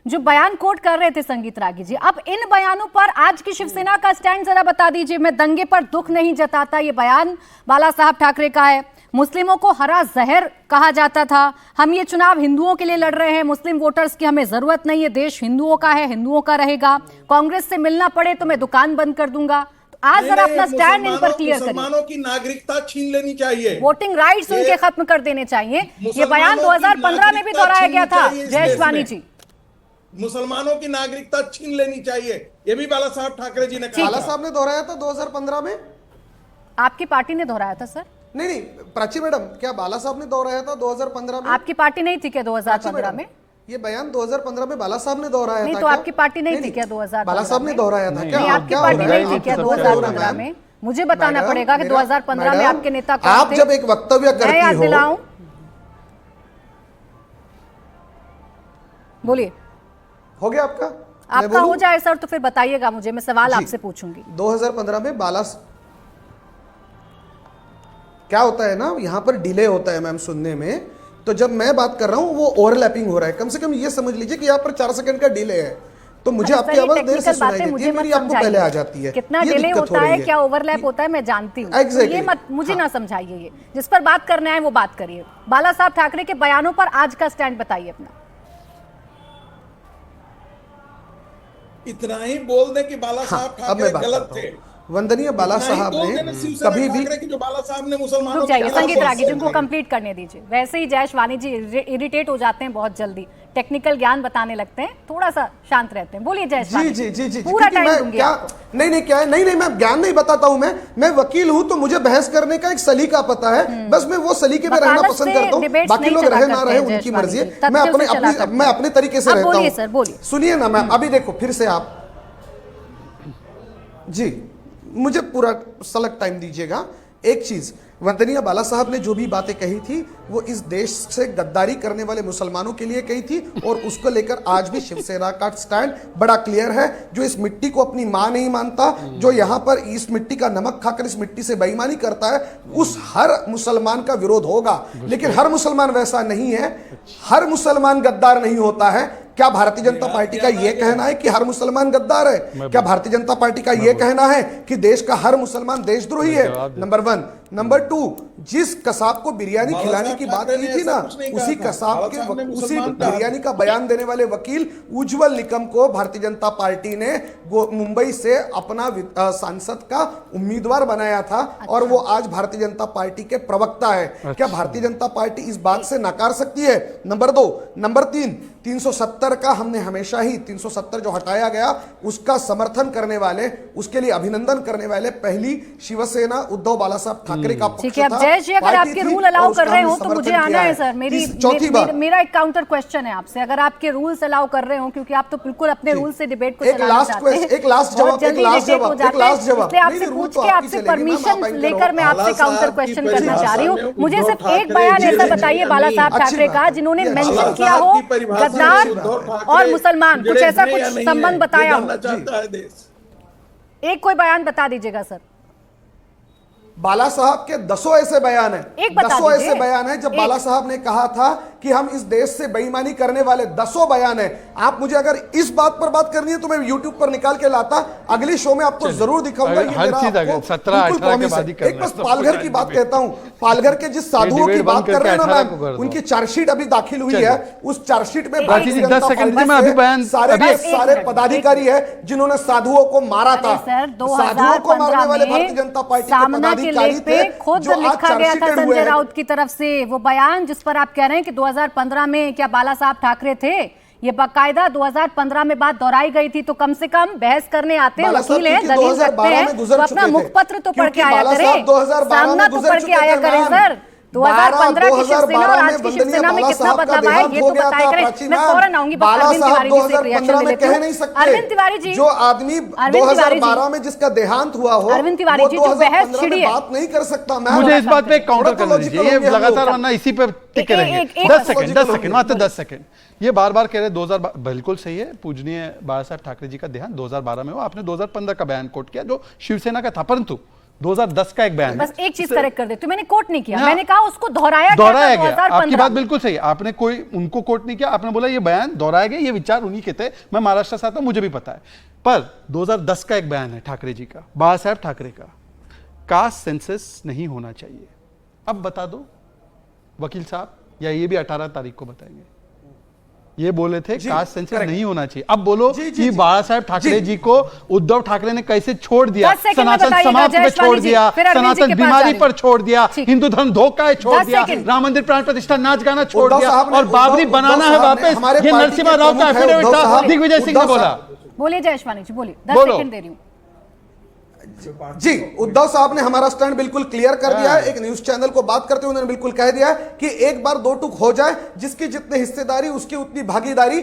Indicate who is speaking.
Speaker 1: जो बयान कोट कर रहे थे संगीत रागी जी, अब इन बयानों पर आज की शिवसेना का स्टैंड जरा बता दीजिए। मैं दंगे पर दुख नहीं जताता, ये बयान बाला साहब ठाकरे का है। मुस्लिमों को हरा जहर कहा जाता था। हम ये चुनाव हिंदुओं के लिए लड़ रहे हैं, मुस्लिम वोटर्स की हमें जरूरत नहीं है, देश हिंदुओं का है, हिंदुओं का रहेगा। कांग्रेस से मिलना पड़े तो मैं दुकान बंद कर दूंगा। तो आज जरा अपना स्टैंड इन पर क्लियर करिए।
Speaker 2: मुसलमानों की नागरिकता छीन लेनी चाहिए,
Speaker 1: वोटिंग राइट्स उनके खत्म कर देने चाहिए। ये बयान 2015 में भी दोहराया गया था जयेशवानी जी।
Speaker 2: मुसलमानों की नागरिकता छीन लेनी चाहिए, ये भी बाला साहब ठाकरे जी ने कहा।
Speaker 3: बाला साहब ने दोहराया था 2015 में।
Speaker 1: आपकी पार्टी ने दोहराया था सर?
Speaker 3: नहीं, प्राची मैडम, क्या बाला साहब ने दोहराया था 2015 में?
Speaker 1: आपकी पार्टी नहीं थी क्या 2015 में?
Speaker 3: ये बयान 2015 में बाला साहब ने दोहराया था।
Speaker 1: नहीं तो आपकी पार्टी नहीं थी क्या 2015?
Speaker 3: बाला साहब ने दोहराया था क्या?
Speaker 1: नहीं, आपकी पार्टी नहीं थी क्या 2015 में? मुझे बताना पड़ेगा कि 2015 में आपके नेता कौन थे?
Speaker 3: आप जब एक वक्तव्य करती
Speaker 1: याद
Speaker 3: हो,
Speaker 1: दिलाऊं? बोलिए।
Speaker 3: हो गया आपका?
Speaker 1: आपका हो जाए सर तो फिर बताइएगा मुझे, मैं सवाल आपसे पूछूंगी।
Speaker 3: 2015 में क्या होता है ना, यहां पर डिले होता है मैम सुनने में। तो जब मैं बात कर रहा हूं वो ओवरलैपिंग हो रहा है। कम से कम ये समझ लीजिए कि यहां पर 4 सेकंड का डिले है, तो मुझे आपकी आवाज देर से सुनाई देती है, मेरी आपको पहले आ जाती है।
Speaker 1: कितना डिले होता है, क्या ओवरलैप होता है, मैं जानती हूँ।
Speaker 3: Exactly.
Speaker 1: ये मत मुझे ना समझाइए, ये जिस पर बात करना है वो बात करिए। बाला साहब ठाकरे के बयानों पर आज का स्टैंड बताइए अपना।
Speaker 2: इतना ही बोल दे कि बाला साहब ठाकरे गलत थे।
Speaker 3: वंदनीय बाला साहब ने कभी भी
Speaker 2: जो बाला साहब ने मुसलमानों
Speaker 1: रुक जाइए, संगीत रागी जी को कंप्लीट करने दीजिए। वैसे ही जयेशवानी जी इरिटेट हो जाते हैं बहुत जल्दी, टेक्निकल ज्ञान बताने लगते हैं, थोड़ा सा शांत रहते हैं। बोलिए जयेशवानी
Speaker 3: जी जी जी,
Speaker 1: पूरा टाइम दूंगी आपको।
Speaker 3: नहीं क्या है, नहीं मैं ज्ञान नहीं बताता हूं। मैं वकील हूं, तो मुझे बहस करने का एक सलीका पता है। बस मैं वो सलीके में रहना पसंद करता हूं। बाकी लोग रहे ना रहे उनकी मर्जी है। मैं अपने तरीके से रहता हूं।
Speaker 1: सर बोलिए।
Speaker 3: सुनिए ना मैम, अभी देखो फिर से आप जी मुझे पूरा सलग टाइम दीजिएगा। एक चीज, वंदनीय बाला साहब ने जो भी बातें कही थी वो इस देश से गद्दारी करने वाले मुसलमानों के लिए कही थी, और उसको लेकर आज भी शिवसेना का स्टैंड बड़ा क्लियर है। जो इस मिट्टी को अपनी मां नहीं मानता, जो यहां पर इस मिट्टी का नमक खाकर इस मिट्टी से बेईमानी करता है, उस हर मुसलमान का विरोध होगा। लेकिन हर मुसलमान वैसा नहीं है, हर मुसलमान गद्दार नहीं होता है। क्या भारतीय जनता पार्टी का यह कहना है कि हर मुसलमान गद्दार है? क्या भारतीय जनता पार्टी का यह कहना है कि देश का हर मुसलमान देशद्रोही है? नंबर 1। नंबर 2, जिस कसाब को बिरयानी खिलाने की बात की थी ना, उसी कसाब के उसी बिरयानी का बयान देने वाले वकील उज्जवल निकम को भारतीय जनता पार्टी ने मुंबई से अपना सांसद का उम्मीदवार बनाया था। और वो आज भारतीय जनता पार्टी के प्रवक्ता है। क्या भारतीय जनता पार्टी इस बात से नकार सकती है? नंबर 2। नंबर 3, 370 का हमने हमेशा ही 370 जो हटाया गया उसका समर्थन करने वाले, उसके लिए अभिनंदन करने वाले पहली शिवसेना उद्धव बाला साहब ठाकरे का
Speaker 1: ठीक है। अब जय जी, अगर आपके रूल अलाउ कर रहे हो तो मुझे आना है सर। मेरा एक काउंटर क्वेश्चन है आपसे, अगर आपके रूल्स अलाउ कर रहे हो, क्योंकि आप तो बिल्कुल अपने रूल से डिबेट को चलाना चाहते हैं।
Speaker 3: एक लास्ट जवाब
Speaker 1: इसलिए आपसे पूछ के आपसे परमिशन लेकर मैं आपसे काउंटर क्वेश्चन करना चाह रही हूँ। मुझे सिर्फ एक बयान ऐसा बताइए बाला साहब ठाकरे का जिन्होंने मेंशन किया हो गद्दार और मुसलमान, कुछ ऐसा कुछ संबंध बताया हो। एक कोई बयान बता दीजिएगा सर।
Speaker 3: बाला साहब के 10 ऐसे बयान हैं,
Speaker 1: एक बता
Speaker 3: 10 ऐसे
Speaker 1: दीजिए।
Speaker 3: बयान हैं जब बाला साहब ने कहा था कि हम इस देश से बेईमानी करने वाले 10 बयान हैं। आप मुझे अगर इस बात पर बात करनी है तो मैं YouTube पर निकाल के लाता, अगली शो में आपको जरूर दिखाऊंगा। ये मेरा
Speaker 4: 17-18 के बाद ही करना।
Speaker 3: एक बस पालघर की बात कहता हूं, पालघर के जिस साधुओं की बात कर रहे हैं ना मैम, उनकी चार्जशीट अभी दाखिल हुई है। उस चार्जशीट में सारे पदाधिकारी है जिन्होंने साधुओं को मारा था। साधुओं को मारने वाले भारतीय जनता पार्टी के पदाधिकारी थे।
Speaker 1: खुद लिखा गया था संजय राउत की तरफ से वो बयान, जिस पर आप कह रहे हैं कि 2015 में क्या बाला साहब ठाकरे थे। ये बाकायदा 2015 में बात दोहराई गई थी। तो कम से कम बहस करने आते हैं, वकील हैं, दलील रखते हैं, तो अपना मुखपत्र तो पढ़ के आया करें, सामना तो पढ़ के आया करें सर। 2015 की शिवसेना और आज की शिवसेना में कितना बदलाव आया ये तो बताया करें। मैं फौरन आऊंगी बस अरविंद तिवारी जी से रिएक्शन ले लेती हूं। अरविंद तिवारी जी,
Speaker 3: जो आदमी 2012 में जिसका देहांत हुआ हो,
Speaker 1: अरविंद तिवारी जी जो बहस छिड़ी है,
Speaker 3: बात नहीं कर सकता।
Speaker 4: मुझे इस बात पे काउंटर करना दीजिए। ये लगातार वरना इसी पे टिके रहेंगे। 10 सेकंड मात्र 10 सेकंड। ये बार बार कह रहे 2012, बिल्कुल सही है, पूजनीय बाला साहब ठाकरे जी का देहांत 2012 में हुआ। आपने 2015 का बयान कोट किया जो शिवसेना का था, परंतु 2010 का एक बयान है।
Speaker 1: बस एक चीज करेक्ट कर दे, तो मैंने कोट नहीं किया, मैंने कहा उसको दोहराया
Speaker 4: गया।
Speaker 1: 2015।
Speaker 4: आपकी बात बिल्कुल सही है, आपने कोई उनको कोट नहीं किया, आपने बोला ये बयान दोहराया गया, ये विचार उन्हीं के थे। मैं महाराष्ट्र से आता हूं, मुझे भी पता है। पर 2010 का एक बयान है ठाकरे जी का, बाला साहब ठाकरे का, कास्ट सेंसस नहीं होना चाहिए। अब बता दो वकील साहब, या ये भी 18 तारीख को बताएंगे। ये बोले थे कास्ट सेंसस नहीं होना चाहिए। अब बोलो कि बाला साहब ठाकरे जी को उद्धव ठाकरे ने कैसे छोड़ दिया, सनातन समाज पे छोड़ दिया, सनातन बीमारी पर छोड़ दिया, हिंदू धर्म धोखा है छोड़ दिया, राम मंदिर प्राण प्रतिष्ठा नाच गाना छोड़ दिया, और बाबरी बनाना है वापस। ये नरसिम्हा राव का एफिडेविट था, दिग्विजय सिंह ने बोला।
Speaker 1: बोलिए जयश्वानी जी, बोलिए, 10 सेकंड दे रही हूँ
Speaker 3: जी। उद्धव साहब ने हमारा स्टैंड बिल्कुल क्लियर कर दिया है। एक न्यूज चैनल को बात करते हुए उन्होंने बिल्कुल कह दिया है कि एक बार दो टूक हो जाए, जिसकी जितनी हिस्सेदारी उसकी उतनी भागीदारी।